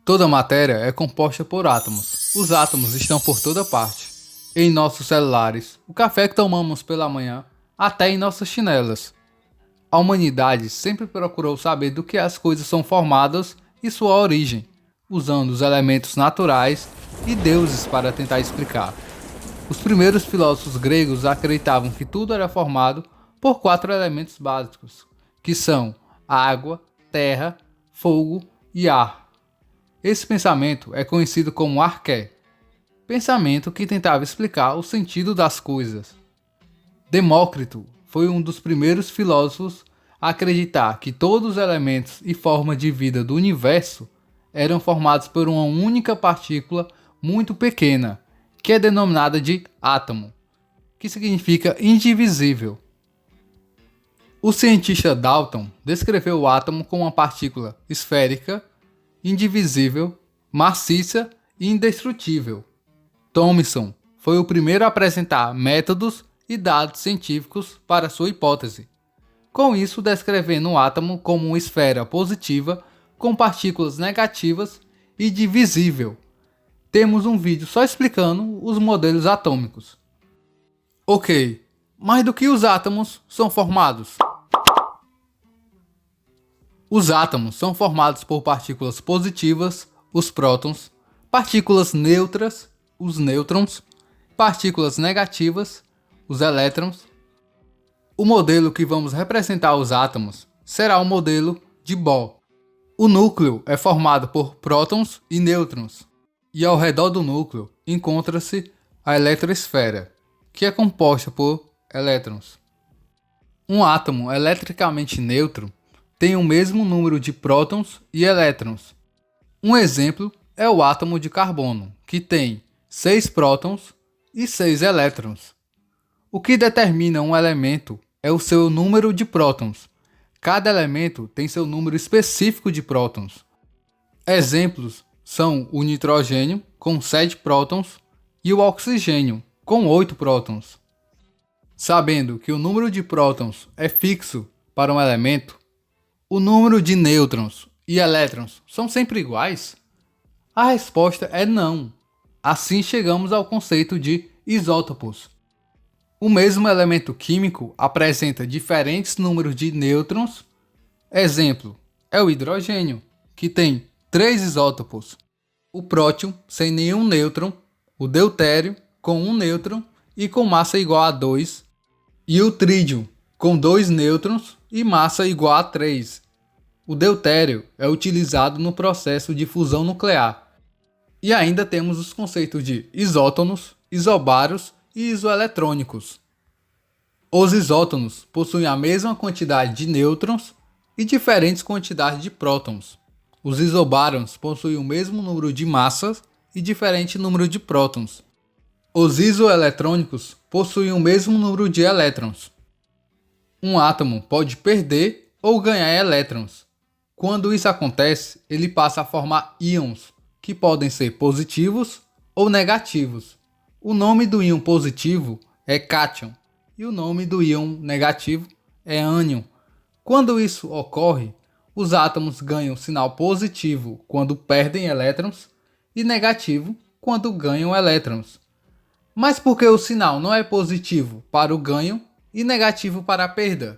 Toda matéria é composta por átomos. Os átomos estão por toda parte. Em nossos celulares, o café que tomamos pela manhã, até em nossas chinelas. A humanidade sempre procurou saber do que as coisas são formadas e sua origem, usando os elementos naturais e deuses para tentar explicar. Os primeiros filósofos gregos acreditavam que tudo era formado por 4 elementos básicos, que são água, terra, fogo e ar. Esse pensamento é conhecido como arqué, pensamento que tentava explicar o sentido das coisas. Demócrito foi um dos primeiros filósofos a acreditar que todos os elementos e formas de vida do universo eram formados por uma única partícula muito pequena, que é denominada de átomo, que significa indivisível. O cientista Dalton descreveu o átomo como uma partícula esférica, indivisível, maciça e indestrutível. Thomson foi o primeiro a apresentar métodos e dados científicos para sua hipótese, com isso descrevendo o átomo como uma esfera positiva com partículas negativas e divisível. Temos um vídeo só explicando os modelos atômicos. Ok, mas do que os átomos são formados? Os átomos são formados por partículas positivas, os prótons, partículas neutras, os nêutrons, partículas negativas, os elétrons. O modelo que vamos representar os átomos será o modelo de Bohr. O núcleo é formado por prótons e nêutrons, e ao redor do núcleo encontra-se a eletrosfera, que é composta por elétrons. Um átomo eletricamente neutro tem o mesmo número de prótons e elétrons. Um exemplo é o átomo de carbono, que tem 6 prótons e 6 elétrons. O que determina um elemento é o seu número de prótons. Cada elemento tem seu número específico de prótons. Exemplos são o nitrogênio, com 7 prótons, e o oxigênio, com 8 prótons. Sabendo que o número de prótons é fixo para um elemento, o número de nêutrons e elétrons são sempre iguais? A resposta é não. Assim chegamos ao conceito de isótopos. O mesmo elemento químico apresenta diferentes números de nêutrons. Exemplo é o hidrogênio, que tem 3 isótopos. O prótion sem nenhum nêutron, o deutério com um nêutron e com massa igual a 2, e o trídio com 2 nêutrons e massa igual a 3. O deutério é utilizado no processo de fusão nuclear. E ainda temos os conceitos de isótonos, isobários e isoeletrônicos. Os isótonos possuem a mesma quantidade de nêutrons e diferentes quantidades de prótons. Os isobários possuem o mesmo número de massas e diferente número de prótons. Os isoeletrônicos possuem o mesmo número de elétrons. Um átomo pode perder ou ganhar elétrons. Quando isso acontece, ele passa a formar íons, que podem ser positivos ou negativos. O nome do íon positivo é cátion e o nome do íon negativo é ânion. Quando isso ocorre, os átomos ganham sinal positivo quando perdem elétrons e negativo quando ganham elétrons. Mas por que o sinal não é positivo para o ganho e negativo para a perda?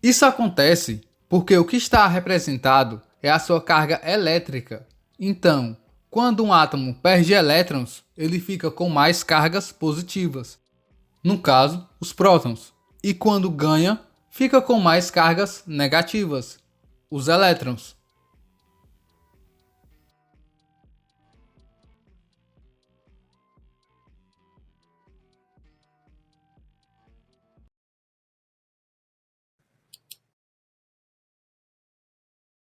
Isso acontece porque o que está representado é a sua carga elétrica. Então, quando um átomo perde elétrons, ele fica com mais cargas positivas, no caso, os prótons, e quando ganha, fica com mais cargas negativas, os elétrons.